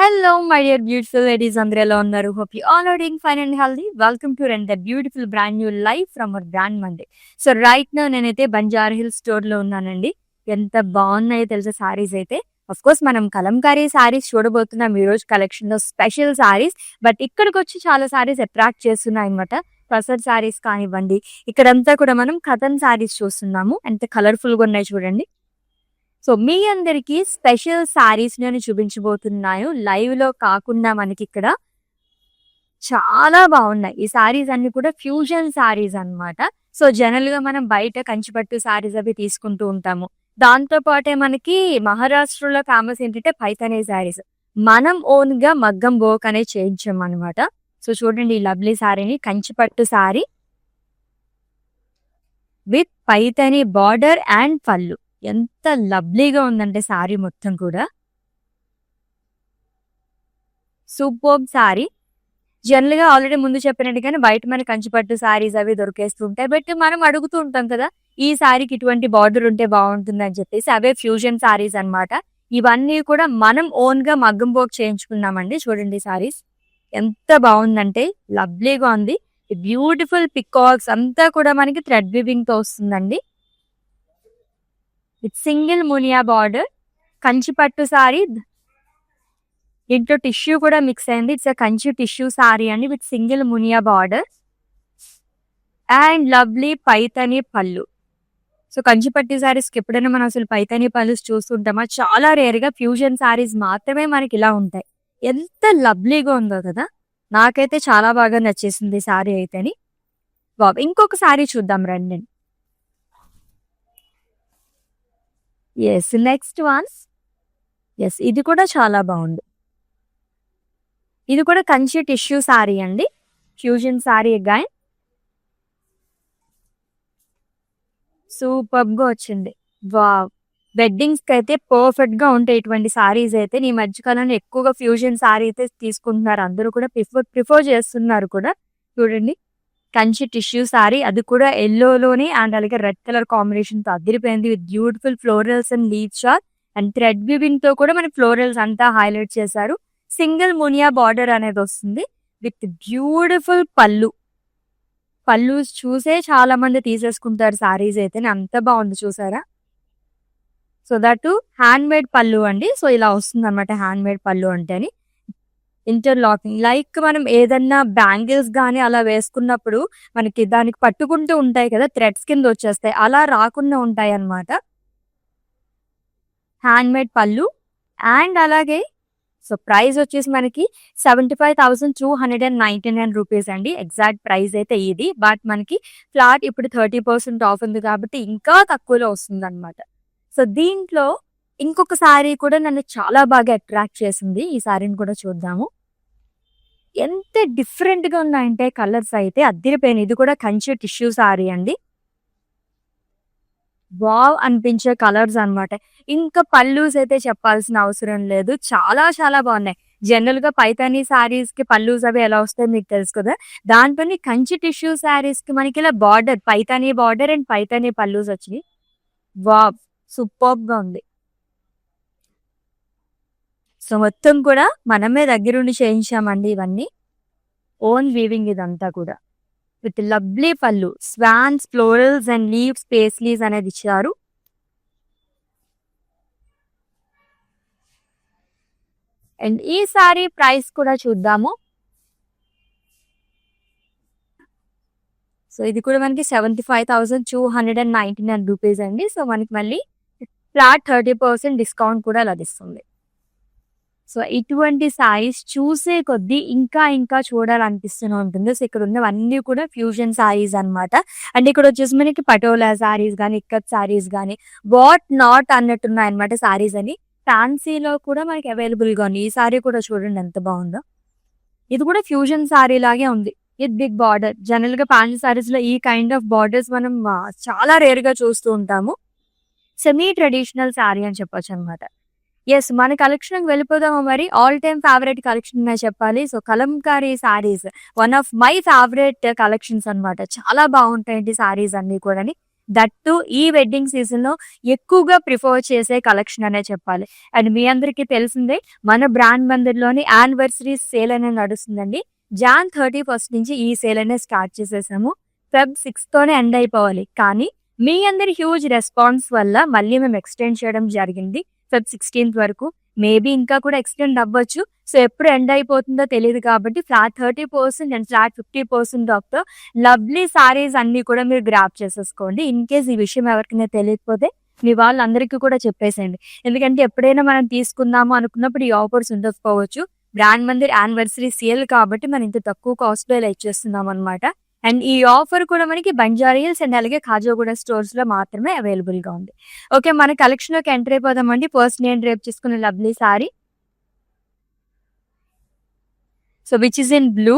Hello, my dear beautiful ladies అందరూ ఎలా ఉన్నారు? Hope you all are doing fine and healthy. Welcome to another beautiful brand new live from our brand Monday. So right now నేనైతే Banjara hills store లో ఉన్నానండి. ఎంత బాగున్నాయో తెలుసా సారీస్ అయితే. అఫ్ కోర్స్ మనం కలంకారీ సారీస్ చూడబోతున్నాం ఈ రోజు కలెక్షన్ లో స్పెషల్ సారీస్. బట్ ఇక్కడికి వచ్చి చాలా సారీస్ అట్రాక్ట్ చేస్తున్నాయి అనమాట. పసర్ సారీస్ కానివ్వండి, ఇక్కడంతా కూడా మనం కథన్ సారీస్ చూస్తున్నాము. ఎంత కలర్ఫుల్ గా ఉన్నాయి చూడండి. సో మీ అందరికి స్పెషల్ సారీస్ నేను చూపించబోతున్నాను. లైవ్ లో కాకుండా మనకి ఇక్కడ చాలా బాగున్నాయి. ఈ సారీస్ అన్ని కూడా ఫ్యూజన్ సారీస్ అన్నమాట. సో జనరల్ గా మనం బయట కంచిపట్టు సారీస్ అవి తీసుకుంటూ ఉంటాము. దాంతో పాటే మనకి మహారాష్ట్రలో ఫేమస్ ఏంటంటే పైతనే సారీస్. మనం ఓన్ గా మగ్గం వర్క్ అనేది చేయించాం అనమాట. సో చూడండి ఈ లవ్లీ సారీని, కంచిపట్టు sari with Paithani border and pallu. ఎంత లవ్లీగా ఉందంటే సారీ మొత్తం కూడా. సూపర్బ్ సారీ. జనరల్ గా ఆల్రెడీ ముందు చెప్పినట్టుగానే బయట మన కంచిపట్టు సారీస్ అవి దొరికేస్తూ ఉంటాయి. బట్ మనం అడుగుతూ ఉంటాం కదా, ఈ సారీకి ఇటువంటి బార్డర్ ఉంటే బాగుంటుంది అని చెప్పేసి. అవే ఫ్యూజన్ సారీస్ అన్నమాట. ఇవన్నీ కూడా మనం ఓన్ గా మగ్గం వర్క్ చేయించుకున్నామండి. చూడండి సారీస్ ఎంత బాగుందంటే లవ్లీగా ఉంది. బ్యూటిఫుల్ పికాక్స్ అంతా కూడా మనకి థ్రెడ్ వీవింగ్ తో వస్తుందండి. With single munia border. Kanchipattu sorry, ఇంట్లో టిష్యూ కూడా మిక్స్ అయింది. ఇట్స్ కంచి టిష్యూ సారీ అండి with single munia border and lovely Paithani పళ్ళు. సో కంచిపట్టు సారీస్ కి ఎప్పుడైనా మనం అసలు పైతని పళ్ళు చూస్తుంటామా? చాలా రేర్ గా ఫ్యూజన్ సారీస్ మాత్రమే మనకి ఇలా ఉంటాయి. ఎంత లవ్లీగా ఉందో కదా. నాకైతే చాలా బాగా నచ్చేసింది సారీ అయితేని. బాబు ఇంకొక సారీ చూద్దాం రండి. Yes, next one. ఎస్, ఇది కూడా చాలా బాగుంది. ఇది కూడా కంచి టిష్యూ సారీ అండి, ఫ్యూజన్ సారీ అగైన్. సూపర్ గా వచ్చింది. వావ్, వెడ్డింగ్స్ కి అయితే పర్ఫెక్ట్ గా ఉంటాయి ఇటువంటి సారీస్ అయితే. ఈ మధ్యకాలంలో ఎక్కువగా ఫ్యూజన్ సారీ అయితే తీసుకుంటున్నారు, అందరూ కూడా ప్రిఫర్ చేస్తున్నారు కూడా. చూడండి కంచి టిష్యూ సారీ, అది కూడా ఎల్లోలోని అండ్ అలాగే రెడ్ కలర్ కాంబినేషన్ తో అదిరిపోయింది. With beautiful florals and leaves shot and thread weaving తో కూడా మన ఫ్లోరల్స్ అంతా హైలైట్ చేశారు. సింగిల్ మునియా బార్డర్ అనేది వస్తుంది విత్ బ్యూటిఫుల్ పళ్ళు. పళ్ళు చూసే చాలా మంది తీసేసుకుంటారు సారీస్ అయితే. అంత బాగుంది చూసారా. సో దట్ హ్యాండ్ మేడ్ పళ్ళు అండి. సో ఇలా వస్తుంది అనమాట హ్యాండ్ మేడ్ పళ్ళు అంటేని. ఇంటర్లాకింగ్, లైక్ మనం ఏదన్నా బ్యాంగిల్స్ గానీ అలా వేసుకున్నప్పుడు మనకి దానికి పట్టుకుంటూ ఉంటాయి కదా, థ్రెడ్స్ కింద వచ్చేస్తాయి, అలా రాకుండా ఉంటాయి అన్నమాట. హ్యాండ్ మేడ్ పళ్ళు అండ్ అలాగే సో ప్రైస్ వచ్చేసి మనకి 75,299 రూపీస్ అండి. ఎగ్జాక్ట్ ప్రైస్ అయితే ఇది. బట్ మనకి ఫ్లాట్ ఇప్పుడు 30% ఆఫ్ ఉంది కాబట్టి ఇంకా తక్కువలో వస్తుంది అనమాట. సో దీంట్లో ఇంకొక సారీ కూడా నన్ను చాలా బాగా అట్రాక్ట్ చేసింది. ఈ సారీని కూడా చూద్దాము. ఎంత డిఫరెంట్ గా ఉన్నాయంటే కలర్స్ అయితే అదిరిపోయినాయి. ఇది కూడా కంచి టిష్యూ సారీ అండి. వావ్ అనిపించే కలర్స్ అన్నమాట. ఇంకా పల్లూస్ అయితే చెప్పాల్సిన అవసరం లేదు, చాలా చాలా బాగున్నాయి. జనరల్ గా పైతానీ సారీస్ కి పల్లూస్ అవి ఎలా వస్తాయో మీకు తెలుసు కదా. దాంట్లోని కంచి టిష్యూ సారీస్ కి మనకి ఇలా border, Paithani border and Paithani pallus వచ్చినాయి. వావ్, సూపర్ గా ఉంది. సో మొత్తం కూడా మనమే దగ్గరుండి చేయించామండి ఇవన్నీ. ఓన్ వీవింగ్ ఇదంతా కూడా విత్ లవ్లీ పళ్ళు, swans, florals and leaves, paisleys అనేది ఇచ్చారు. అండ్ ఈ సారీ ప్రైస్ కూడా చూద్దాము. సో ఇది కూడా మనకి 75,299 రూపీస్ అండి. సో మనకి మళ్ళీ ఫ్లాట్ 30% డిస్కౌంట్ కూడా లభిస్తుంది. సో ఇటువంటి సారీస్ చూసే కొద్దీ ఇంకా ఇంకా చూడాలనిపిస్తూనే ఉంటుంది. సో ఇక్కడ ఉన్నవన్నీ కూడా ఫ్యూజన్ సారీస్ అన్నమాట. అండ్ ఇక్కడ వచ్చేసి మనకి పటోలా సారీస్ కానీ, ఇక్కత్ సారీస్ కానీ, వాట్ నాట్ అన్నట్టున్నాయి అనమాట సారీస్ అని. ఫ్యాన్సీలో కూడా మనకి అవైలబుల్ గా ఉంది. ఈ సారీ కూడా చూడండి ఎంత బాగుందో. ఇది కూడా ఫ్యూజన్ సారీ లాగే ఉంది విత్ బిగ్ బార్డర్. జనరల్ గా ఫ్యాన్సీ సారీస్ లో ఈ కైండ్ ఆఫ్ బార్డర్స్ మనం చాలా రేర్ గా చూస్తూ ఉంటాము. సెమీ ట్రెడిషనల్ సారీ అని చెప్పొచ్చు అనమాట. ఎస్, మన కలెక్షన్ వెళ్ళిపోదాము మరి. ఆల్ టైమ్ ఫేవరెట్ కలెక్షన్ ఉన్నాయి చెప్పాలి. So Kalamkari saris one of my favourite collections అన్నమాట. చాలా బాగుంటాయండి సారీస్ అన్ని కూడా. దట్టు ఈ వెడ్డింగ్ సీజన్ లో ఎక్కువగా ప్రిఫర్ చేసే కలెక్షన్ అనే చెప్పాలి. అండ్ మీ అందరికీ తెలిసిందే మన బ్రాండ్ మందిర్లోని యానివర్సరీ సేల్ అనేది నడుస్తుందండి. జాన్ 31 నుంచి ఈ సేల్ అనేది స్టార్ట్ చేసేసాము. ఫెబ్ 6 తోనే ఎండ్ అయిపోవాలి. కానీ మీ అందరి హ్యూజ్ రెస్పాన్స్ వల్ల మళ్ళీ మేము ఎక్స్టెండ్ చేయడం జరిగింది ఫెబ్ 16 వరకు. మేబీ ఇంకా కూడా ఎక్స్టెండ్ అవ్వచ్చు. సో ఎప్పుడు ఎండ్ అయిపోతుందో తెలియదు కాబట్టి ఫ్లాట్ 30% అండ్ ఫ్లాట్ 50% ఆఫ్తో లవ్లీ సారీస్ అన్ని కూడా మీరు గ్రాప్ చేసేసుకోండి. ఇన్ కేస్ ఈ విషయం ఎవరికైనా తెలియకపోతే మీ వాళ్ళందరికీ కూడా చెప్పేసేయండి. ఎందుకంటే ఎప్పుడైనా మనం తీసుకుందాము అనుకున్నప్పుడు ఈ ఆఫర్స్ ఉండకపోవచ్చు. బ్రాండ్ మందిర్ యానివర్సరీ సేల్ కాబట్టి మనం ఇంత తక్కువ కాస్ట్లో ఇలా ఇచ్చేస్తున్నాం అనమాట. అండ్ ఈ ఆఫర్ కూడా మనకి బంజారా హిల్స్ అండ్ అలాగే ఖాజాగూడ స్టోర్స్ లో మాత్రమే అవైలబుల్ గా ఉంది. ఓకే, మన కలెక్షన్ లోకి ఎంటర్ అయిపోదామండి. ఫస్ట్ నేను రేపు చేసుకున్న lovely sorry, so which is in blue,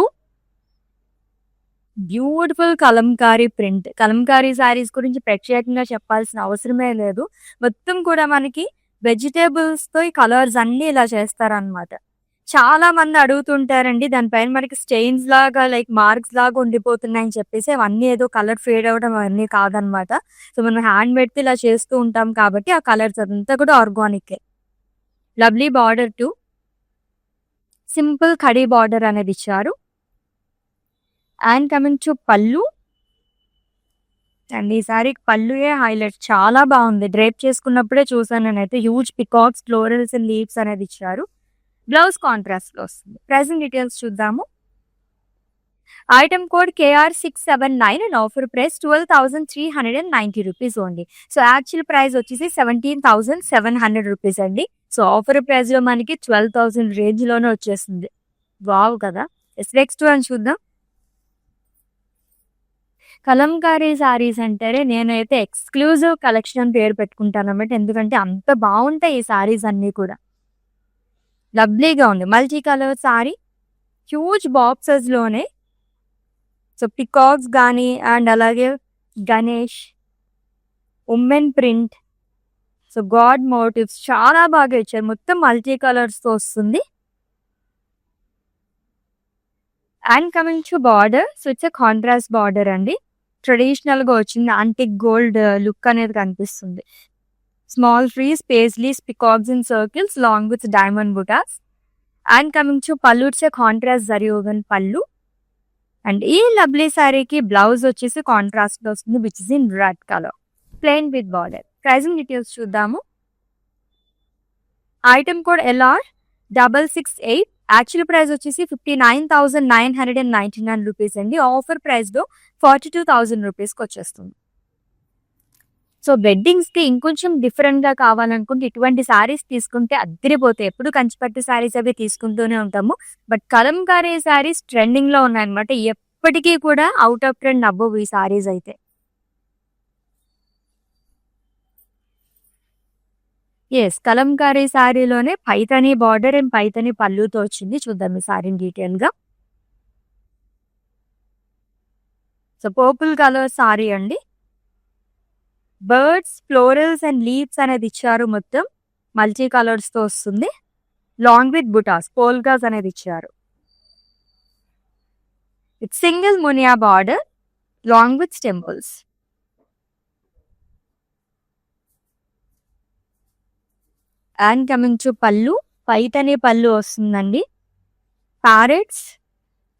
beautiful Kalamkari print. Kalamkari saris గురించి ప్రత్యేకంగా చెప్పాల్సిన అవసరమే లేదు. మొత్తం కూడా మనకి వెజిటేబుల్స్ తో ఈ కలర్స్ అన్ని ఇలా చేస్తారనమాట. చాలా మంది అడుగుతుంటారండి, దానిపైన మనకి స్టెయిన్స్ లాగా లైక్ మార్క్స్ లాగా ఉండిపోతున్నాయని చెప్పేసి. అవన్నీ ఏదో కలర్ ఫేడ్ అవడం అవన్నీ కాదనమాట. సో మనం హ్యాండ్ పెడితే ఇలా చేస్తూ ఉంటాం కాబట్టి ఆ కలర్స్ అదంతా కూడా organic. Lovely border to simple కడీ బార్డర్ అనేది ఇచ్చారు. అండ్ కమింగ్ టు పళ్ళు, అండ్ ఈసారి పళ్ళుయే హైలైట్, చాలా బాగుంది. డ్రేప్ చేసుకున్నప్పుడే చూసాను నేనైతే. Huge peacocks, florals and leaves అనేది ఇచ్చారు. బ్లౌజ్ కాంట్రాస్ట్ లో వస్తుంది. ప్రైసింగ్ డీటెయిల్స్ చూద్దాము. Item code KR679 and offer price 12,390 rupees only. So actual price వచ్చేసి 17,700 రూపీస్ అండి. సో ఆఫర్ ప్రైస్ లో మనకి 12,000 రేంజ్ లోనే వచ్చేస్తుంది. వావ్ కదా. నెక్స్ట్ వన్ చూద్దాం. కలంకారీ సారీస్ అంటారే నేనైతే ఎక్స్క్లూజివ్ కలెక్షన్ అని పేరు పెట్టుకుంటాను అన్నమాట. ఎందుకంటే అంత బాగుంటాయి ఈ సారీస్ అన్ని కూడా. లవ్లీగా ఉంది. Multi colour sari, huge boxes లోనే. సో పికాక్స్ కానీ అండ్ అలాగే Ganesh, women print, so god motifs చాలా బాగా ఇచ్చారు. మొత్తం మల్టీ కలర్స్ తో వస్తుంది. And coming to border, so it's contrast border అండి. ట్రెడిషనల్ గా వచ్చింది. యాంటిక్ గోల్డ్ లుక్ అనేది కనిపిస్తుంది. Small trees, paisleys, peacocks in circles long with diamond butas. And coming to పళ్ళు, it's contrast zari woven pallu. And ఈ లవ్లీ సారీకి బ్లౌజ్ వచ్చేసి కాంట్రాస్ట్ లో వస్తుంది, which is in red colour, plain with border. Pricing details చూద్దాము. Item code LR668. Actual price వచ్చేసి 59,999 rupees అండి. Offer price లో 42,000 రూపీస్కి వచ్చేస్తుంది. సో వెడ్డింగ్స్ కి ఇంకొంచెం డిఫరెంట్ గా కావాలనుకుంటే ఇటువంటి సారీస్ తీసుకుంటే అద్దరిపోతాయి. ఎప్పుడు కంచిపట్టు సారీస్ అవి తీసుకుంటూనే ఉంటాము. బట్ కలంకారీ సారీస్ ట్రెండింగ్ లో ఉన్నాయన్నమాట. ఎప్పటికీ కూడా అవుట్ ఆఫ్ ట్రెండ్ అవ్వవు ఈ సారీస్ అయితే. ఎస్, కలంకారీ సారీలోనే పైతని బార్డర్ అండ్ పైతని పళ్ళుతో వచ్చింది. చూద్దాం ఈ సారీని డీటెయిల్ గా. సో పర్పుల్ కలర్ సారీ అండి. బర్డ్స్, ఫ్లోరల్స్ అండ్ లీవ్స్ అనేది ఇచ్చారు. మొత్తం మల్టీ కలర్స్ తో వస్తుంది. లాంగ్ విత్ బుటాస్, పోల్గాస్ అనేది ఇచ్చారు. With single munia border long with temples. And coming to పళ్ళు, పైతని పళ్ళు వస్తుందండి. ప్యారెట్స్,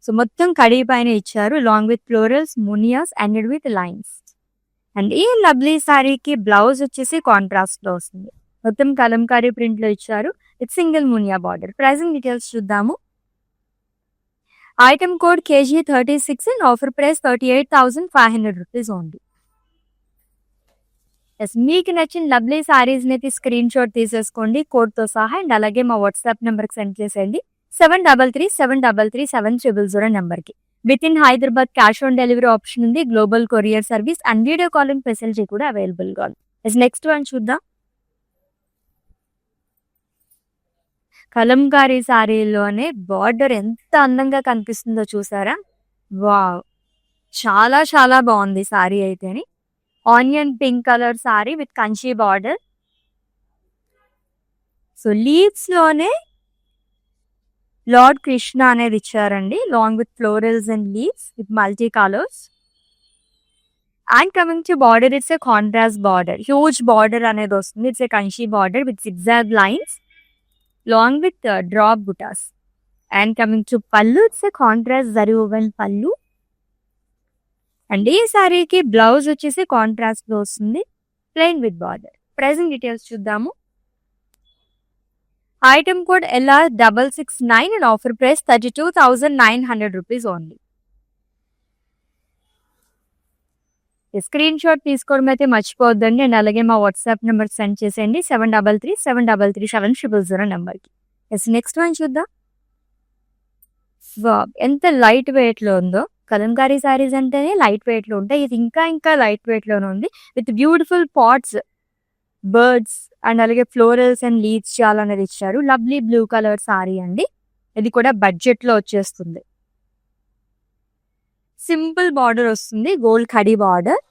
సో మొత్తం కడీ పైన ఇచ్చారు. Long with florals, munias and with lines. And ఈ లవ్లీ సారీకి బ్లౌజ్ వచ్చేసి కాంట్రాస్ట్ లో వస్తుంది. మొత్తం కలంకారీ ప్రింట్ లో ఇచ్చారు. With single munia border. Pricing details చూద్దాము. Item code KG36 and offer price 38,500 rupees only. Yes, మీకు నచ్చిన లవ్లీ సారీస్ అయితే స్క్రీన్ షాట్ తీసేసుకోండి కోడ్ తో సహా. అండ్ అలాగే మా వాట్సాప్ నెంబర్ కి సెండ్ చేసేయండి. 7337337000 నెంబర్ కి. With in Hyderabad cash on delivery option ఉంది. Global courier service and video calling facility కూడా అవైలబుల్ గా ఉంది. నెక్స్ట్ వన్ చూద్దాం. కలంకారీ సారీలోనే బార్డర్ ఎంత అందంగా కనిపిస్తుందో చూసారా. వావ్, చాలా చాలా బాగుంది సారీ అయితేని. Onion pink colour sari with Kanchi border. So leaves లోనే లార్డ్ కృష్ణ అనేది ఇచ్చారండి. Long with florals and leaves with multi colours. And coming to border, it's a contrast border, huge border అనేది వస్తుంది. It's a Kanchi border with zigzag lines long with drop butas. And coming to పళ్ళు, it's a contrast zari woven pallu. And ఈ సారీకి blouse వచ్చేసి contrast లో వస్తుంది, plain with border. Pricing details చూద్దాము. Item code LR669 and offer price 32,900 rupees only. Screen shot తీసుకోవడం అయితే మర్చిపోవద్దండి. అండ్ అలాగే మా వాట్సాప్ నెంబర్ సెండ్ చేసేయండి 7337337000 నెంబర్కి. నెక్స్ట్ వన్ చూద్దాం. ఎంత లైట్ వెయిట్ లో ఉందో. కలంకారీ సారీస్ అంటేనే లైట్ వెయిట్ లో ఉంటాయి, ఇది ఇంకా ఇంకా లైట్ వెయిట్ లోనే ఉంది with beautiful pots, birds and అలాగే ఫ్లోరల్స్ అండ్ లీవ్స్ చాలా అనేది ఇచ్చారు. లవ్లీ బ్లూ కలర్ సారీ అండి, ఇది కూడా బడ్జెట్ లో వచ్చేస్తుంది. సింపుల్ బార్డర్ వస్తుంది, gold kadhi border.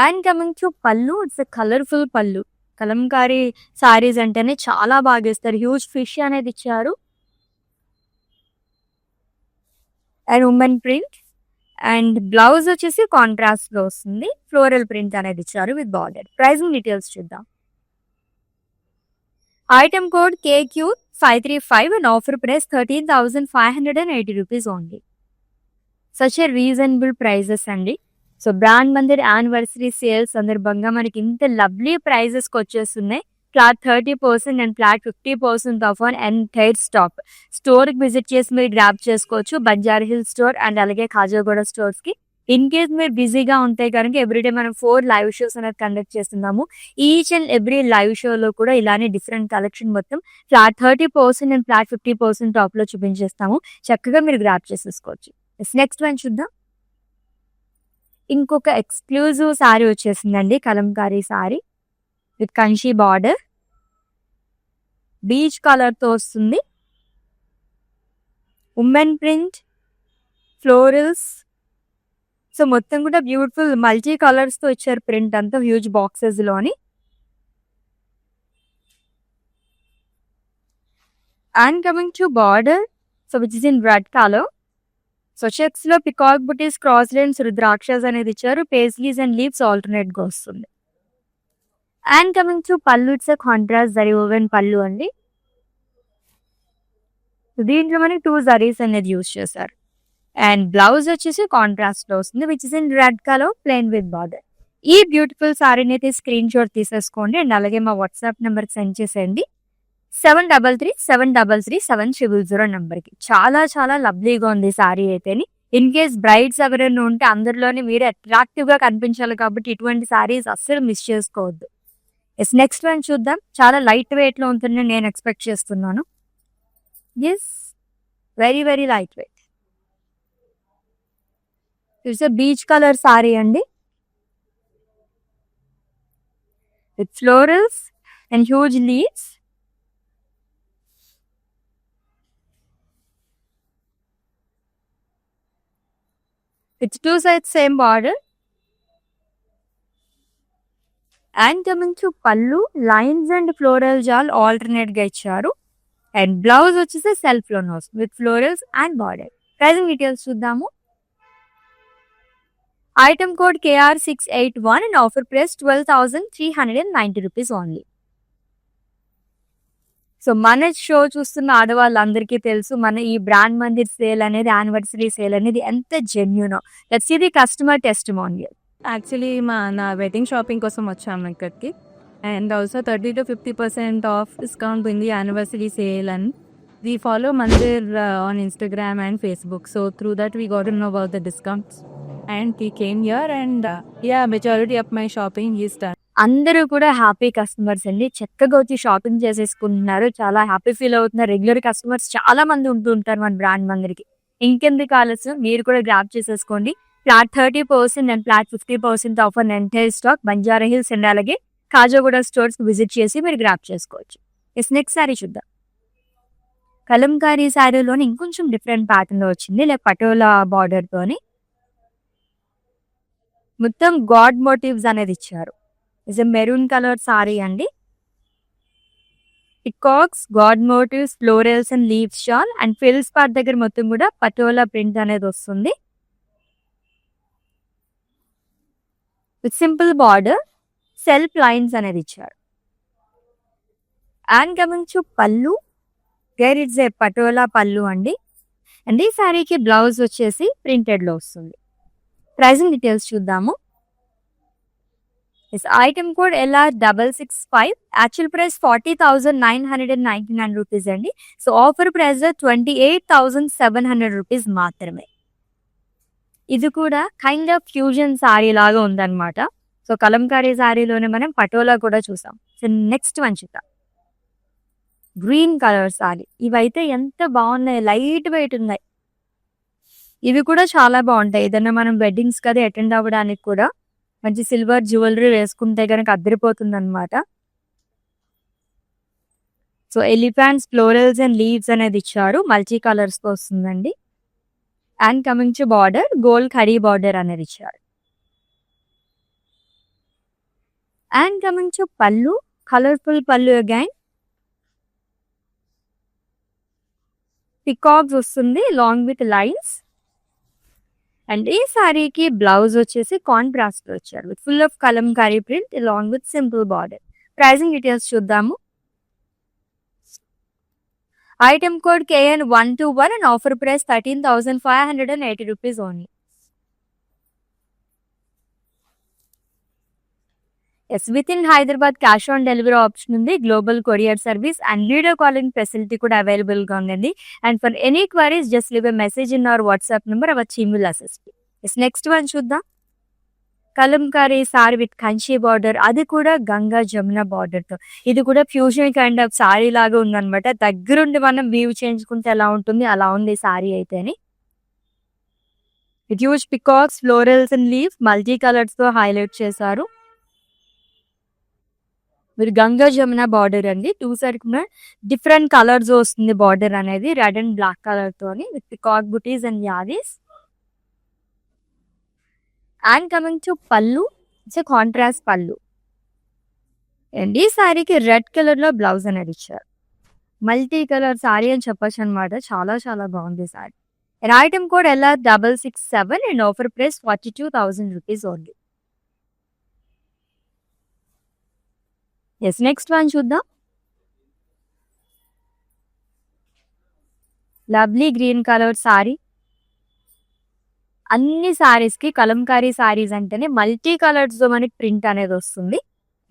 And coming to పళ్ళు, ఇట్స్ కలర్ఫుల్ పళ్ళు. కలంకారీ సారీస్ అంటేనే చాలా బాగా ఇస్తారు. హ్యూజ్ ఫిష్ అనేది ఇచ్చారు and women print. And blouse వచ్చేసి కాంట్రాస్ట్ లో వస్తుంది, ఫ్లోరల్ ప్రింట్ అనేది ఇచ్చారు విత్ బార్డర్. ప్రైసింగ్ డీటెయిల్స్ చూద్దాం. Item code KQ535 and offer price 13,580 rupees only. Such a reasonable prices అండి. So brand Mandir anniversary sale సందర్భంగా మనకి ఇంత లవ్లీ ప్రైజెస్కి వచ్చేస్తున్నాయి. Flat 30% and flat 50% off on entire stock. స్టోర్కి విజిట్ చేసి మీరు గ్రాప్ చేసుకోవచ్చు, బంజారా హిల్ స్టోర్ అండ్ అలాగే ఖాజాగూడ స్టోర్స్కి. ఇన్ కేస్ మీరు బిజీగా ఉంటే కనుక ఎవ్రీడే మనం 4 లైవ్ షోస్ అనేది కండక్ట్ చేస్తున్నాము. ఈచ్ అండ్ ఎవ్రీ లైవ్ షోలో కూడా ఇలానే డిఫరెంట్ కలెక్షన్ మొత్తం ఫ్లాట్ 30% అండ్ ఫ్లాట్ 50% ఆఫ్లో చూపించేస్తాము. చక్కగా మీరు గ్రాప్ చేసేసుకోవచ్చు. నెక్స్ట్ వన్ చూద్దాం. ఇంకొక ఎక్స్క్లూజివ్ సారీ వచ్చేసిందండి, Kalamkari sari with Kanchi border, beach colour తో వస్తుంది. ఉమెన్ ప్రింట్, ఫ్లోరల్స్, సో మొత్తం కూడా బ్యూటిఫుల్ మల్టీ కలర్స్ తో ఇచ్చారు ప్రింట్ అంతా హ్యూజ్ బాక్సెస్ లోని. And coming to border, so which is in red colour. So checks లో పికాక్ బుటీస్, క్రాస్ లైన్స్, రుద్రాక్షస్ అనేది ఇచ్చారు. పేస్లీస్ అండ్ లీవ్స్ ఆల్టర్నేట్ గా వస్తుంది. అండ్ కమింగ్ టు పళ్ళు, it's contrast zari woven pallu అండి. దీంట్లో మనకి 2 జరీస్ అనేది యూజ్ చేశారు. అండ్ బ్లౌజ్ వచ్చేసి కాంట్రాస్ట్ లో వస్తుంది which is in red colour, plain with border. ఈ బ్యూటిఫుల్ సారీని అయితే స్క్రీన్ షాట్ తీసేసుకోండి అండ్ అలాగే మా వాట్సాప్ నెంబర్ సెండ్ చేసేయండి 7337337000 నెంబర్కి. చాలా చాలా లవ్లీగా ఉంది సారీ అయితేని. ఇన్ కేస్ బ్రైడ్స్ ఎవరైనా ఉంటే అందరిలోనే మీరే అట్రాక్టివ్ గా కనిపించాలి కాబట్టి ఇటువంటి సారీస్ అస్సలు మిస్ చేసుకోవద్దు. నెక్స్ట్ వన్ చూద్దాం. చాలా లైట్ వెయిట్ లో ఉంటుందని నేను ఎక్స్పెక్ట్ చేస్తున్నాను. Yes, very very light weight. It's beige colour sari అండి with florals and huge leaves. It's 2 sides same border. And coming to pallu, lines and floral jal alternate గా ఇచ్చారు. And blouse వచ్చేసి self లోనే వస్తుంది with florals and border. Pricing details చూద్దాము. Item code KR681 and offer price 12,390 rupees only. So మన show చూస్తున్న ఆడవాళ్ళందరికీ తెలుసు మన ఈ బ్రాండ్ మందిర్ సేల్ అనేది, యానివర్సరీ సేల్ అనేది ఎంత జెన్యూనో. Let's see the customer testimonial. Actually నా వెడ్డింగ్ షాపింగ్ కోసం వచ్చాము ఇక్కడికి. And also 30 to 50% off discount ఉంది యానివర్సరీ సేల్ అని. We follow Mandir on Instagram and Facebook. So through that we got to know about the discounts. And we came here and majority of my shopping is done. అందరూ కూడా happy customers అండి, చక్కగా వచ్చి shopping చేసేసుకుంటున్నారు, చాలా happy feel అవుతున్నారు. Regular customers చాలా మంది ఉంటూ ఉంటారు మన బ్రాండ్ మందిరికి. ఇంకెందుకు ఆలస్యం, మీరు కూడా గ్రాప్ చేసేసుకోండి. Flat 30% and flat 50% of an entire stock Banjara hills and అలాగే ఖాజాగూడ స్టోర్స్ విజిట్ చేసి మీరు గ్రాప్ చేసుకోవచ్చు. నెక్స్ట్ సారీ చూద్దాం. కలంకారీ శారీలోని ఇంకొంచెం డిఫరెంట్ ప్యాటర్న్ లో వచ్చింది, లైక్ పటోలా బార్డర్ తోని మొత్తం గాడ్ మోటివ్స్ అనేది ఇచ్చారు. Is a maroon colour sari అండి. Peacocks, god motifs, florals and leaves shall and fills part దగ్గర మొత్తం కూడా పటోలా ప్రింట్ అనేది వస్తుంది with simple border, self lines అనేది ఇచ్చారు. And coming to pallu, there it's a Patola pallu అండి. అండ్ ఈ శారీకి బ్లౌజ్ వచ్చేసి ప్రింటెడ్ లో వస్తుంది. ప్రైసింగ్ డీటెయిల్స్ చూద్దాము. Item code LR665, actual price 40,999 rupees అండి. సో ఆఫర్ ప్రైస్ 28,700 రూపీస్ మాత్రమే. ఇది కూడా కైండ్ ఆఫ్ ఫ్యూజన్ శారీ లాగా ఉందన్నమాట. సో కలంకారీ శారీలోనే మనం పటోలా కూడా చూసాం. సో నెక్స్ట్ వన్ చూద్దాం. Green colour sari. ఇవైతే ఎంత బాగున్నాయి, లైట్ వెయిట్ ఉన్నాయి. ఇవి కూడా చాలా బాగుంటాయి. ఏదైనా మనం వెడ్డింగ్స్ కదా అటెండ్ అవ్వడానికి కూడా మంచి సిల్వర్ జ్యువెలరీ వేసుకుంటే కనుక అద్దరిపోతుంది అనమాట. So elephants, florals and leaves అనేది ఇచ్చారు. మల్టీ కలర్స్ తో వస్తుందండి. And coming to border, gold khadi border అనేది ఇచ్చారు. And coming to pallu, colourful pallu again. Peacocks వస్తుంది లాంగ్ విత్ లైన్స్. అండ్ ఈ సారీకి బ్లౌజ్ వచ్చేసి కాంట్రాస్ట్ లో వచ్చారు with full of Kalamkari print along with simple border. Pricing details చూద్దాము. Item code KN121 and offer price 13,580 rupees only. Yes, with in Hyderabad cash on delivery option ఉంది. Global courier service and video calling facility కూడా available గా ఉందండి. And for any queries just leave a message in our WhatsApp number, our team will assist. Yes, next one చూద్దాం. Kalamkari sari with Kanchi border, అది కూడా Ganga Jamuna border తో. ఇది కూడా ఫ్యూజన్ కైండ్ ఆఫ్ సారీ లాగా ఉందన్నమాట. దగ్గరుండి మనం వీవ్ చేయించుకుంటే ఎలా ఉంటుంది అలా ఉంది సారీ అయితేని. With huge peacocks, florals and leaves multi colours తో హైలైట్ చేశారు. మీరు గంగా జమున బార్డర్ అండి. టూ సైడ్ డిఫరెంట్ కలర్స్ వస్తుంది బార్డర్ అనేది, రెడ్ అండ్ బ్లాక్ కలర్ తోని విత్ పికాక్ బుటీస్ అండ్ యారీస్. అండ్ కమింగ్ టు పళ్ళు, ఇట్స్ కాంట్రాస్ట్ పళ్ళు. అండ్ ఈ సారీకి రెడ్ కలర్ లో బ్లౌజ్ అనేది ఇచ్చారు. మల్టీ కలర్ సారీ అని చెప్పొచ్చు అనమాట. చాలా చాలా బాగుంది sari. And item code LR667 and offer price 42,000 rupees only. Yes, next one చూద్దాం. Lovely green colour sari. అన్ని సారీస్ కి కలంకారీ సారీస్ అంటేనే మల్టీ కలర్స్ తో మనకి ప్రింట్ అనేది వస్తుంది.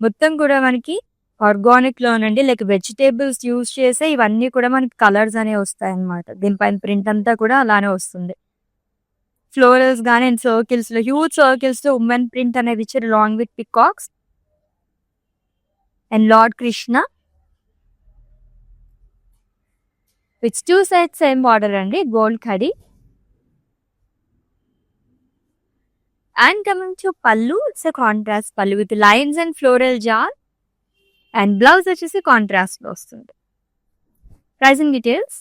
మొత్తం కూడా మనకి ఆర్గానిక్ లోనండి, లైక్ వెజిటేబుల్స్ యూజ్ చేసే ఇవన్నీ కూడా మనకి కలర్స్ అనేవి వస్తాయి అనమాట. దీనిపైన ప్రింట్ అంతా కూడా అలానే వస్తుంది. ఫ్లోరల్స్ గానీ అండ్ సర్కిల్స్ లో హ్యూజ్ సర్కిల్స్ తో ఉమెన్ ప్రింట్ అనేది ఇచ్చారు long with peacocks and Lord Krishna with two sides same border and gold khadi. And coming to pallu, it's a contrast pallu with lines and floral jar and blouse వచ్చేసి contrast లో వస్తుంది. Pricing details.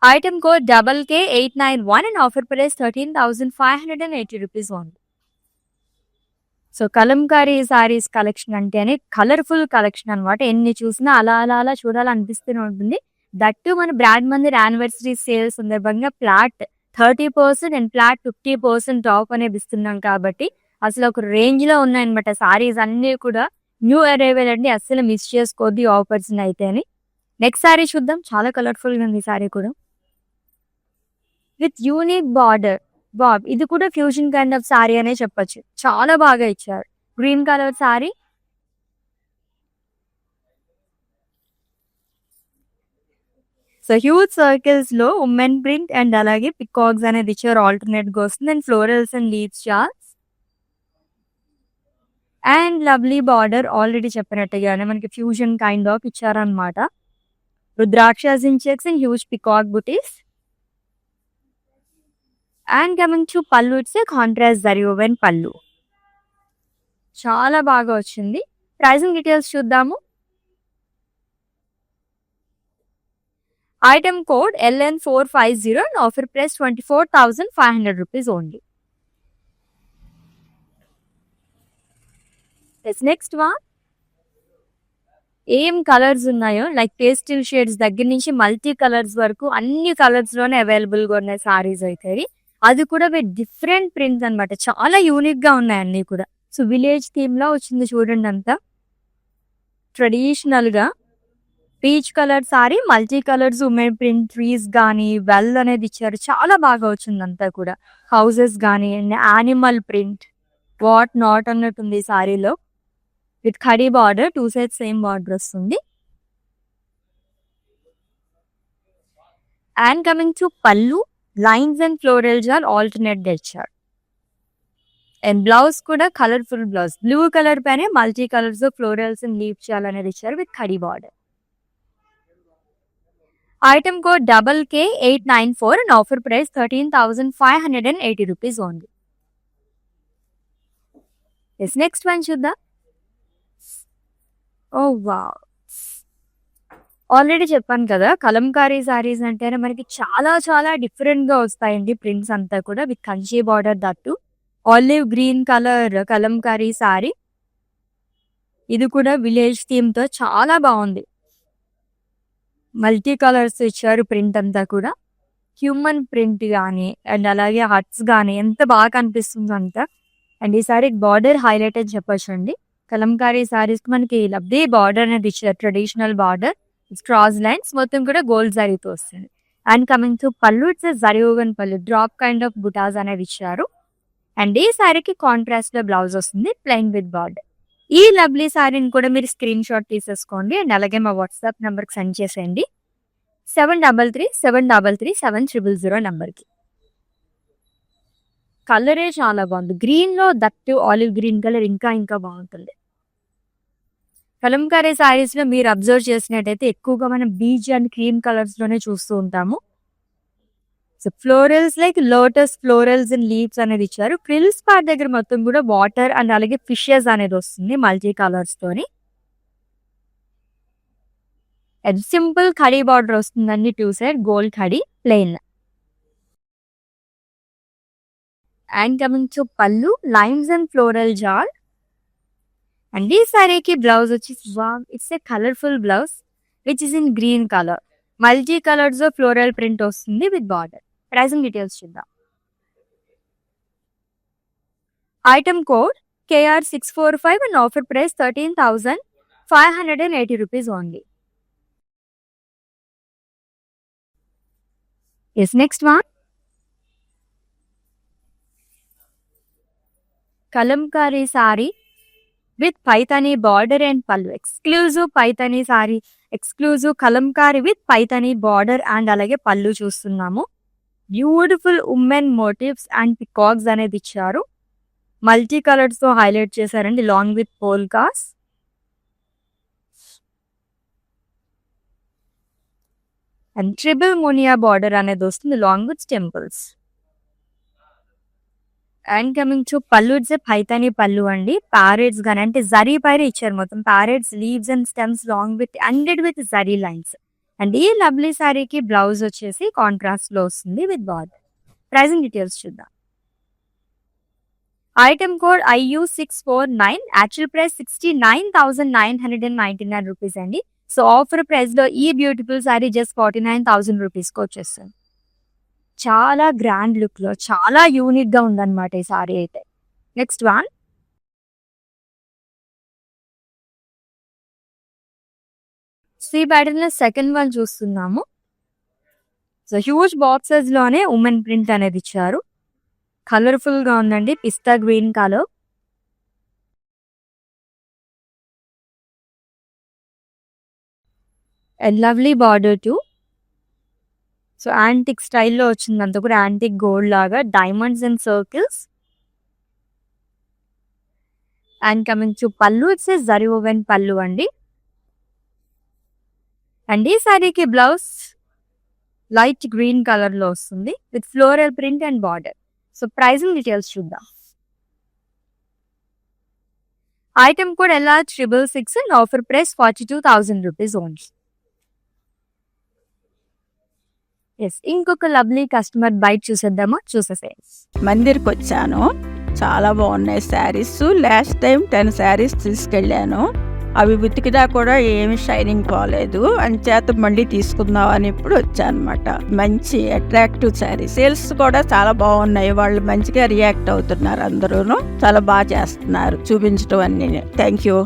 Item code KK891 and offer price 13,580 rupees only. So Kalamkari saris collection అంటేనే colourful collection అనమాట. ఎన్ని చూసినా అలా అలా అలా చూడాలనిపిస్తూనే ఉంటుంది. దట్టు మన బ్రాండ్ మందిర్ యానివర్సరీ సేల్ సందర్భంగా ఫ్లాట్ 30% అండ్ ఫ్లాట్ 50% ఆఫ్ అనేది ఇస్తున్నాం కాబట్టి అసలు ఒక రేంజ్ లో ఉన్నాయన్నమాట. సారీస్ అన్ని కూడా న్యూ అరైవల్ అండి, అస్సలు మిస్ చేసుకోవద్దు ఆఫర్స్ అయితేని. నెక్స్ట్ సారీ చూద్దాం. చాలా కలర్ఫుల్ గా ఉంది ఈ సారీ కూడా విత్ యూనిక్ బార్డర్. బాబ్, ఇది కూడా ఫ్యూజన్ కైండ్ ఆఫ్ సారీ అనే చెప్పొచ్చు. చాలా బాగా ఇచ్చారు. Green colour sari. So huge circles లో ఉమెన్ ప్రింట్ అండ్ అలాగే పికాక్స్ అనేది ఇచ్చారు. ఆల్టర్నేట్ గా వస్తుంది and florals and leaves charts and lovely border. Already చెప్పినట్టుగానే మనకి ఫ్యూజన్ కైండ్ ఆఫ్ ఇచ్చారనమాట. Rudrakshas in checks and huge peacock butis. And coming to పళ్ళు, it's contrast zari woven pallu. చాలా బాగా వచ్చింది. ప్రైసింగ్ డీటెయిల్స్ చూద్దాము. Item code LN450 and offer price 24,500 rupees only. Next one. ఏం colours ఉన్నాయో లైక్ పేస్టిల్ షేడ్స్ దగ్గర నుంచి మల్టీ కలర్స్ వరకు అన్ని కలర్స్ లోనే అవైలబుల్ గా ఉన్నాయి సారీస్ అయితే ఇవి. అది కూడా విత్ డిఫరెంట్ ప్రింట్స్ అన్నమాట. చాలా యూనిక్ గా ఉన్నాయి అన్ని కూడా. సో విలేజ్ థీమ్ లో వచ్చింది చూడండి, అంతా ట్రెడిషనల్ గా peach colour sorry, multi colours women print trees గానీ వెల్ అనేది ఇచ్చారు. చాలా బాగా వచ్చింది అంతా కూడా. హౌసెస్ గానీ యానిమల్ ప్రింట్ వాట్ నాట్ అన్నట్టుంది ఈ సారీలో. With khadi border, 2 sides same border వస్తుంది. And coming to pallu, lines and florals are alternate ఇచ్చారు. అండ్ బ్లౌజ్ కూడా కలర్ఫుల్ బ్లౌజ్, బ్లూ కలర్ పైన multi colours florals and leave చేయాలనేది ఇచ్చారు with khadi border. Item code KK894 and offer price 13,580 rupees only. Yes, next one చూద్దాం. ఓ wow, already చెప్పాను కదా కలంకారీ సారీస్ అంటేనే మనకి చాలా చాలా డిఫరెంట్ గా వస్తాయండి. ప్రింట్స్ అంతా కూడా with Kanchi border, that olive green colour Kalamkari sorry. ఇది కూడా విలేజ్ థీమ్ తో చాలా బాగుంది. మల్టీ కలర్స్ ఇచ్చారు ప్రింట్ అంతా కూడా. హ్యూమన్ ప్రింట్ కానీ అండ్ అలాగే హట్స్ కానీ ఎంత బాగా కనిపిస్తుంది అంతా. అండ్ ఈ సారీ బార్డర్ హైలైట్ అని చెప్పొచ్చు అండి. కలంకారీ సారీస్ మనకి లబ్ధీ బార్డర్ అనేది ఇచ్చారు, ట్రెడిషనల్ బార్డర్, క్రాస్ లైన్స్ మొత్తం కూడా గోల్డ్ జరీతో వస్తుంది. అండ్ కమింగ్ టు పళ్ళు, ఇట్స్ జరీ ఓవెన్ పళ్ళు, డ్రాప్ కైండ్ ఆఫ్ బుటాస్ అనేది ఇచ్చారు. అండ్ ఈ సారీకి కాంట్రాస్ట్ లో బ్లౌజ్ వస్తుంది ప్లెయిన్ విత్ బార్డర్. ఈ లవ్లీ సారీని కూడా మీరు స్క్రీన్ షాట్ తీసేసుకోండి అండ్ అలాగే మా వాట్సాప్ నెంబర్ కి సెండ్ చేసేయండి 7337337000 నెంబర్కి. కలరే చాలా బాగుంది. గ్రీన్ లో దట్టు ఆలివ్ గ్రీన్ కలర్ ఇంకా ఇంకా బాగుంటుంది. కలంకారీ సారీస్ లో మీరు అబ్జర్వ్ చేసినట్టయితే ఎక్కువగా మనం బీచ్ అండ్ క్రీమ్ కలర్స్ లోనే చూస్తూ ఉంటాము. So florals like lotus florals and leaves అనేది ఇచ్చారు. ఫ్రిల్స్ పార్ట్ దగ్గర మొత్తం కూడా వాటర్ అండ్ అలాగే ఫిషెస్ అనేది వస్తుంది మల్టీ కలర్స్ తోని. అండ్ సింపుల్ ఖడీ బార్డర్ వస్తుందండి, 2 side gold khadi plain. And coming to pallu, lines and floral జాల్. అండ్ ఈ సారీకి బ్లౌజ్ వచ్చి it's a colourful blouse which is in green colour. Multi colours floral print వస్తుంది విత్ బార్డర్. ప్రైసింగ్ డీటెయిల్స్ చూద్దాం. Item code KR645 and offer price 13,580 rupees only. Yes, next one. Kalamkari sari with Paithani border and pallu. Exclusive Paithani sari, exclusive Kalamkari with Paithani border and alage pallu చూస్తున్నాము. Beautiful women motifs and peacocks అనేది ఇచ్చారు. Multi colours తో highlight చేశారండి long with polkas. And triple మునియా border అనేది వస్తుంది long with temples. And coming to పళ్ళు, it's Paithani pallu అండి. ప్యారెట్స్ గానీ అంటే జరీ పైన ఇచ్చారు మొత్తం. Parrots, leaves and stems long with ended with zari lines. And ఈ లవ్లీ సారీకి బ్లౌజ్ వచ్చేసి కాంట్రాస్ట్ లో వస్తుంది విత్ బార్డర్. ప్రైసింగ్ డీటెయిల్స్ చూద్దాం. Item code IU649, actual price 69,999 rupees అండి. సో ఆఫర్ ప్రైస్ లో ఈ బ్యూటిఫుల్ సారీ జస్ట్ 49,000 రూపీస్ కి వచ్చేస్తుంది. చాలా గ్రాండ్ లుక్ లో చాలా యూనిక్ గా ఉందన్నమాట ఈ సారీ అయితే. Next one. ఈ ప్యాటర్న్ లో సెకండ్ వన్ చూస్తున్నాము. సో హ్యూజ్ బాక్సెస్ లోనే ఉమెన్ ప్రింట్ అనేది ఇచ్చారు. కలర్ఫుల్ గా ఉందండి, పిస్తా green colour. And lovely border too. So antique స్టైల్లో వచ్చిందంతా కూడా, యాంటిక్ గోల్డ్ లాగా diamonds and circles. And coming to పళ్ళు, ఇట్స్ జరీ ఓవెన్ పళ్ళు అండి. అండ్ ఈ సారీకి బ్లౌజ్ లైట్ గ్రీన్ కలర్ లో వస్తుంది with floral print and border. So pricing details చూద్దాం. Item code LR666 and offer price 42,000 rupees only. Yes, ఇంకొక lovely customer byte చూసేద్దామా? చూసేసేయండి. మందిర్కి వచ్చాను, చాలా బాగున్నాయి శారీస్. లాస్ట్ టైం 10 శారీస్ తీసుకెళ్ళాను. అవి ఉతికినా కూడా ఏమి షైనింగ్ పోలేదు. అంచేత మళ్ళీ తీసుకుందాం అని ఇప్పుడు వచ్చానమాట. మంచి అట్రాక్టివ్ శారీ. సేల్స్ కూడా చాలా బాగున్నాయి. వాళ్ళు మంచిగా రియాక్ట్ అవుతున్నారు. అందరూను చాలా బాగా చేస్తున్నారు చూపించడం అన్ని. Thank you.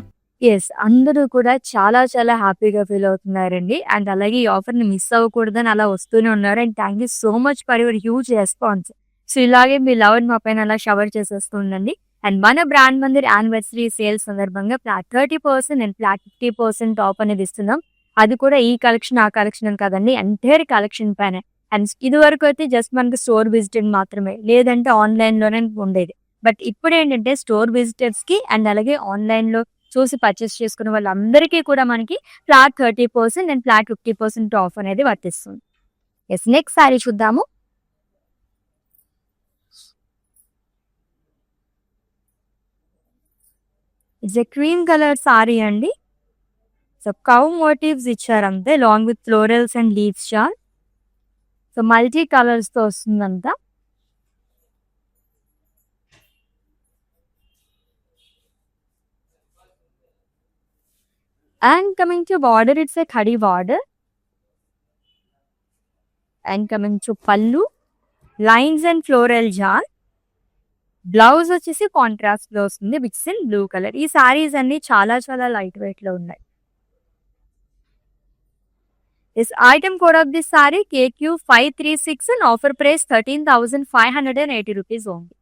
యెస్. అందరూ కూడా చాలా చాలా హ్యాపీగా ఫీల్ అవుతున్నారండి. అండ్ అలాగే ఈ ఆఫర్‌ని మిస్ అవ్వకూడదని అలా వస్తూనే ఉన్నారు. And thank you so much for your huge response. So ఇలాగే మీ లవ్‌ని మా పైన అలా షవర్ చేసేస్తూ ఉండండి. అండ్ మన బ్రాండ్ మందిర్ యానివర్సరీ సేల్ సందర్భంగా ఫ్లాట్ 30% అండ్ ఫ్లాట్ 50% ఆఫ్ అనేది ఇస్తున్నాం. అది కూడా ఈ కలెక్షన్, ఆ కలెక్షన్ అని కాదండి. ఎంటైర్ కలెక్షన్ పైనే. అండ్ ఇదివరకు అయితే జస్ట్ మనకి స్టోర్ విజిటింగ్ మాత్రమే. లేదంటే ఆన్‌లైన్‌లోనే ఉండేది. బట్ ఇప్పుడేంటంటే స్టోర్ విజిటర్స్‌కి అండ్ అలాగే ఆన్‌లైన్‌లో చూసి పర్చేస్ చేసుకున్న వాళ్ళందరికీ కూడా మనకి ఫ్లాట్ 30% అండ్ ఫ్లాట్ 50% ఆఫ్ అనేది వర్తిస్తుంది. యెస్. నెక్స్ట్ సారీ చూద్దాము. It's a cream colour sari అండి. సో కౌ మోటివ్స్ ఇచ్చారంతే long with florals and leaves chart. So multi కలర్స్‌తో వస్తుందంతా. And coming to border, it's a khadi border. And coming to pallu, lines and floral jar. Blouse వచ్చేసి contrast లో వస్తుంది which in blue colour. ఈ సారీస్ అన్ని చాలా చాలా లైట్ వెయిట్ లో ఉన్నాయి. This item code of this sari KQ536 and offer price 13,580 rupees only.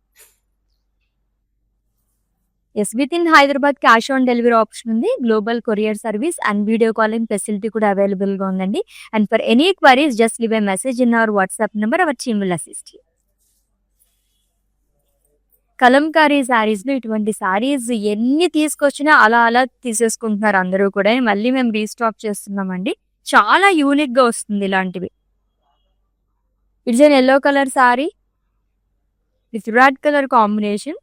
Yes with in Hyderabad cash on delivery option ఉంది. Global courier service and video calling facility కూడా available గా ఉందండి. And for any queries just leave a message in our WhatsApp number. Our team will assist you. Kalamkari saris లో ఇటువంటి సారీస్ ఎన్ని తీసుకొచ్చినా అలా అలా తీసేసుకుంటున్నారు అందరూ కూడా. మళ్ళీ మేము రీస్టాక్ చేస్తున్నామండి. చాలా యూనిక్ గా వస్తుంది ఇలాంటివి. It's an yellow colour sari with red colour combination.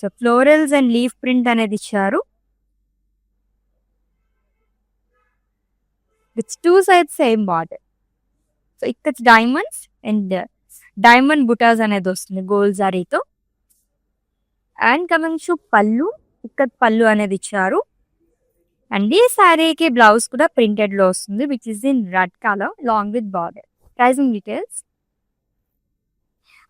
So florals and leaf print అనేది ఇచ్చారు. With 2 sides same border. So ఇక్కడ డైమండ్స్ అండ్ డైమండ్ బుటాస్ అనేది వస్తుంది గోల్డ్ జారీతో. అండ్ కమింగ్ టు పళ్ళు, ఇక్కడ పళ్ళు అనేది ఇచ్చారు. అండ్ ఈ శారీకి బ్లౌజ్ కూడా ప్రింటెడ్ లో వస్తుంది which is in red colour long with border. Pricing details.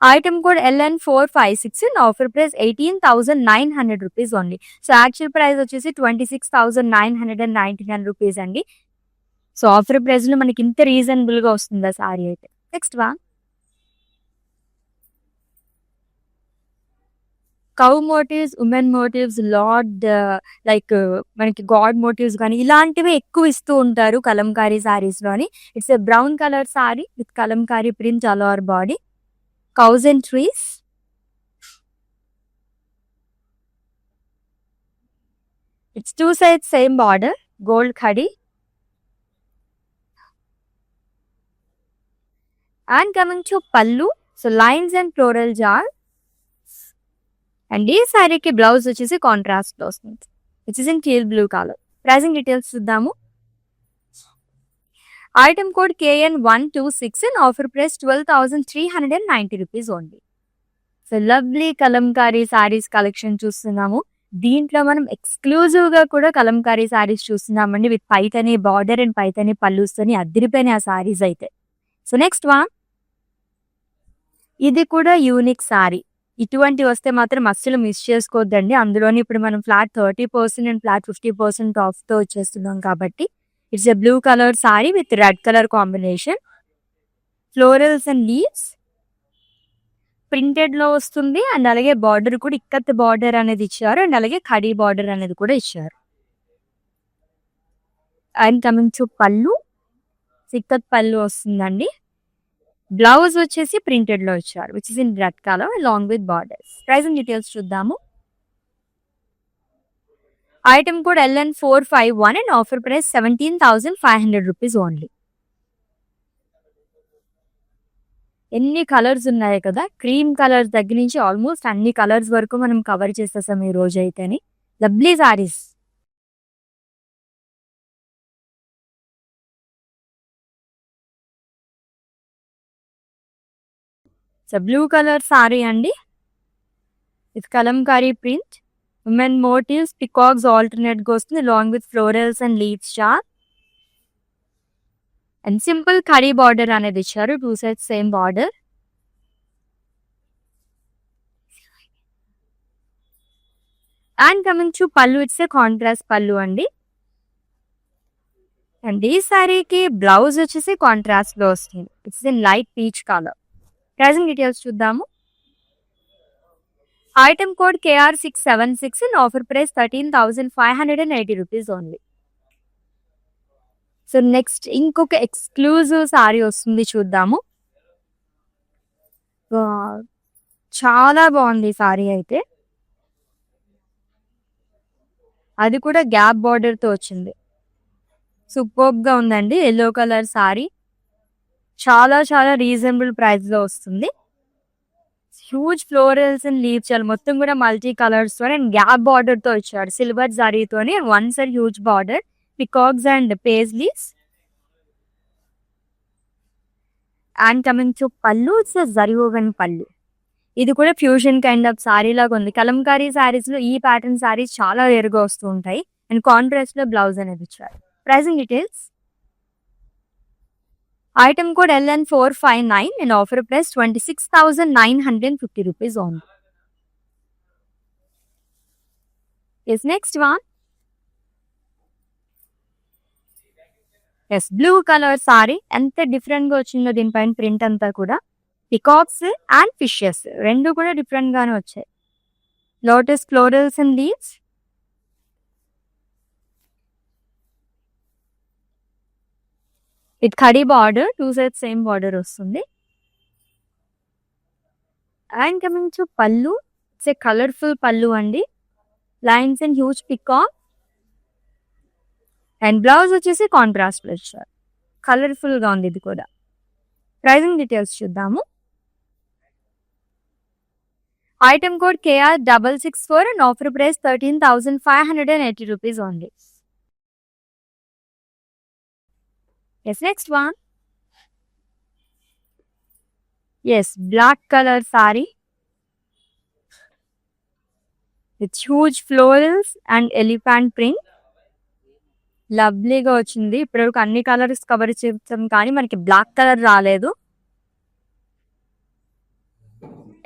Item code LN456 and offer price 18,900 rupees only. So actual price వచ్చేసి 26,999 రూపీస్ అండి. సో ఆఫర్ ప్రైస్ లో మనకి ఇంత రీజనబుల్ గా వస్తుంది ఆ సారీ అయితే. Next one cow motifs, women motifs, lord like మనకి గాడ్ మోటివ్స్ కానీ ఇలాంటివి ఎక్కువ ఇస్తూ ఉంటారు కలంకారీ సారీస్ లోని. It's a brown colour sari with Kalamkari print all over body. Cows and trees. It's 2 sides same border gold ఖడి. అండ్ కమింగ్ టు పళ్ళు, సో లైన్స్ అండ్ ఫ్లోరల్ జార్. అండ్ ఈ శారీకి బ్లౌజ్ వచ్చేసి కాంట్రాస్ట్ లో వస్తుంది which is in teal blue colour. Pricing details చూద్దాము. Item code KN126 and offer price 12,390 rupees only. So lovely Kalamkari saris collection చూస్తున్నాము. దీంట్లో మనం ఎక్స్క్లూజివ్ గా కూడా కలంకారీ సారీస్ చూస్తున్నామండి with Paithani border and Paithani పళ్ళుస్తోని అదిరిపోయిన ఆ సారీస్ అయితే. సో నెక్స్ట్ వన్, ఇది కూడా యూనిక్ సారీ. ఇటువంటి వస్తే మాత్రం అస్సలు మిస్ చేసుకోవద్దండి. అందులోని ఇప్పుడు మనం ఫ్లాట్ 30% అండ్ ఫ్లాట్ 50% ఆఫ్ తో వచ్చేస్తున్నాం కాబట్టి. It's a blue colour sari with red colour combination. Florals and leaves printed లో వస్తుంది. అండ్ అలాగే బార్డర్ కూడా ఇక్కత్ బార్డర్ అనేది ఇచ్చారు. అండ్ అలాగే ఖడీ బార్డర్ అనేది కూడా ఇచ్చారు. అండ్ కమింగ్ టు పళ్ళు, ఇక్కత్ పళ్ళు వస్తుందండి. బ్లౌజ్ వచ్చేసి ప్రింటెడ్ లో ఇచ్చారు which is in red colour along with borders. Pricing details చూద్దాము. Item code LN451 and offer price 17,500 rupees only. ఎన్ని కలర్స్ ఉన్నాయి కదా, క్రీమ్ కలర్స్ దగ్గర నుంచి ఆల్మోస్ట్ అన్ని కలర్స్ వరకు మనం కవర్ చేసేసాం ఈ రోజు అయితేని. Lovely saris. So blue colour sari అండి with Kalamkari print. Women motifs peacocks alternate గా వస్తుంది long with florals and leaves చార్. అండ్ సింపుల్ కడీ బార్డర్ అనేది ఇచ్చారు, 2 sides same border. And coming to పళ్ళు, ఇట్స్ ఏ కాంట్రాస్ట్ పళ్ళు అండి. అండ్ ఈ సారీకి బ్లౌజ్ వచ్చేసి కాంట్రాస్ట్ లో వస్తుంది, it's in light peach colour. Pricing details చూద్దాము. Item code KR676 and offer price 13,580 rupees only. So next ఇంకొక ఎక్స్క్లూజివ్ సారీ వస్తుంది, చూద్దాము. చాలా బాగుంది ఈ సారీ అయితే, అది కూడా గ్యాప్ బార్డర్ తో వచ్చింది. సూపర్బ్ గా ఉందండి. ఎల్లో కలర్ సారీ, చాలా చాలా రీజనబుల్ ప్రైస్ లో వస్తుంది. హ్యూజ్ ఫ్లోరల్స్ అండ్ లీవ్స్ మొత్తం కూడా మల్టీ కలర్స్ తో అండ్ గ్యాప్ బార్డర్ తో ఇచ్చాడు, సిల్వర్ జరీతోని. One side huge border, peacocks and paisleys. And coming to పళ్ళు, ఇట్స్ జరీ ఓవెన్ పళ్ళు. ఇది కూడా ఫ్యూజన్ కైండ్ ఆఫ్ సారీ లాగా ఉంది. కలంకారీ సారీస్ లో ఈ ప్యాటర్న్ సారీస్ చాలా రేర్ గా వస్తూ ఉంటాయి. అండ్ కాంట్రాస్ట్ లో బ్లౌజ్ అనేది ఇచ్చారు. Pricing details. Item code LN459 and offer price 26,950 rupees only. Yes next one. Yes blue colour sari, ఎంత డిఫరెంట్ గా వచ్చిందో దీనిపైన ప్రింట్ అంతా కూడా. పికాక్స్ అండ్ ఫిషెస్ రెండు కూడా డిఫరెంట్ గానే వచ్చాయి. Lotus florals and leaves. It khadi border, 2 sides same border వస్తుంది. అండ్ కమింగ్ టు పళ్ళు, ఇట్స్ ఏ కలర్ఫుల్ పళ్ళు అండి. Lines and huge peacock. And blouse వచ్చేసి కాంట్రాస్ట్ లో ఇచ్చారు, కలర్ఫుల్ గా ఉంది ఇది కూడా. ప్రైజింగ్ డీటెయిల్స్ చూద్దాము. Item code KR664 and offer price 13,580 rupees only. Yes, next one. Yes, black color saree with huge florals and elephant print. లవ్లీగా వచ్చింది. ఇప్పటివరకు అన్ని కలర్స్ కవర్ చేస్తాం కానీ మనకి బ్లాక్ కలర్ రాలేదు.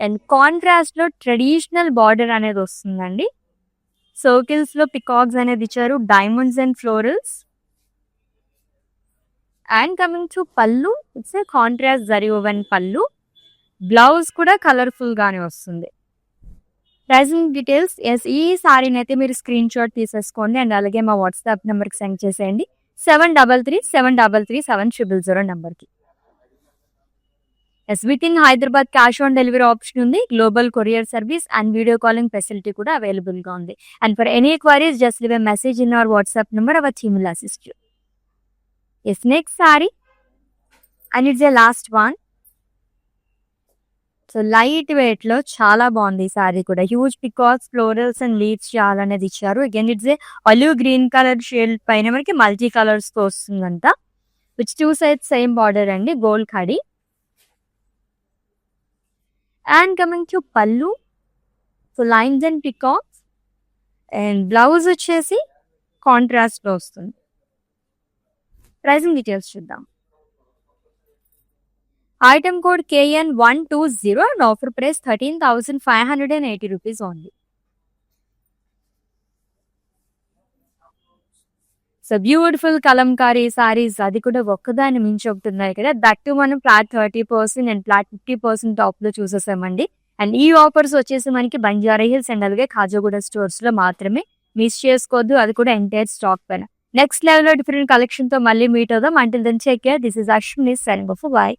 అండ్ కాంట్రాస్ట్ లో ట్రెడిషనల్ బార్డర్ అనేది వస్తుందండి. సర్కిల్స్ లో పికాక్స్ అనేది ఇచ్చారు, diamonds and florals. And coming to పళ్ళు, it's a contrast zari woven పళ్ళు. బ్లౌజ్ కూడా కలర్ఫుల్ గానే వస్తుంది. Pricing details. ఎస్, ఈ సారీని అయితే మీరు స్క్రీన్ షాట్ తీసేసుకోండి అండ్ అలాగే మా వాట్సాప్ నెంబర్కి సెండ్ చేసేయండి, 7337337000 నెంబర్కి. Yes, with in Hyderabad cash on delivery option ఉంది, global courier service and video calling facility కూడా అవైలబుల్ గా ఉంది. And for any queries just leave a message in our WhatsApp number, our team will assist you. Yes, next sari and it's a last one. So light weight లో చాలా బాగుంది ఈ సారీ కూడా. Huge peacocks, florals and leaves చాలా అనేది ఇచ్చారు. Again it's a olive green colour shade పైన మనకి మల్టీ కలర్స్ తో వస్తుందంతా, విచ్ 2 సైడ్స్ సేమ్ బార్డర్ అండి, గోల్డ్ ఖడీ. అండ్ కమింగ్ టు పళ్ళు, so lines and peacocks. And blouse వచ్చేసి కాంట్రాస్ట్ లో వస్తుంది. ప్రైజింగ్ డీటెయిల్స్ చూద్దాం. Item code KN120 and offer price 13,580 rupees only. So beautiful Kalamkari saris, అది కూడా ఒక్కదాన్ని మించి ఒకటి కదా. దట్టు మనం ఫ్లాట్ 30% అండ్ ఫ్లాట్ 50% టాప్ లో చూసేసామండి. అండ్ ఈ ఆఫర్స్ వచ్చేసి మనకి బంజారా హిల్స్ అండ్ అలాగే ఖాజాగూడ స్టోర్స్ లో మాత్రమే, మిస్ చేసుకోవద్దు, అది కూడా ఎంటైర్ స్టాక్ పైన. నెక్స్ట్ లెవెల్ లో డిఫరెంట్ కలెక్షన్ తో మళ్ళీ మీట్ అవుదాం. Until then take care. This is Ashwini signing off. By.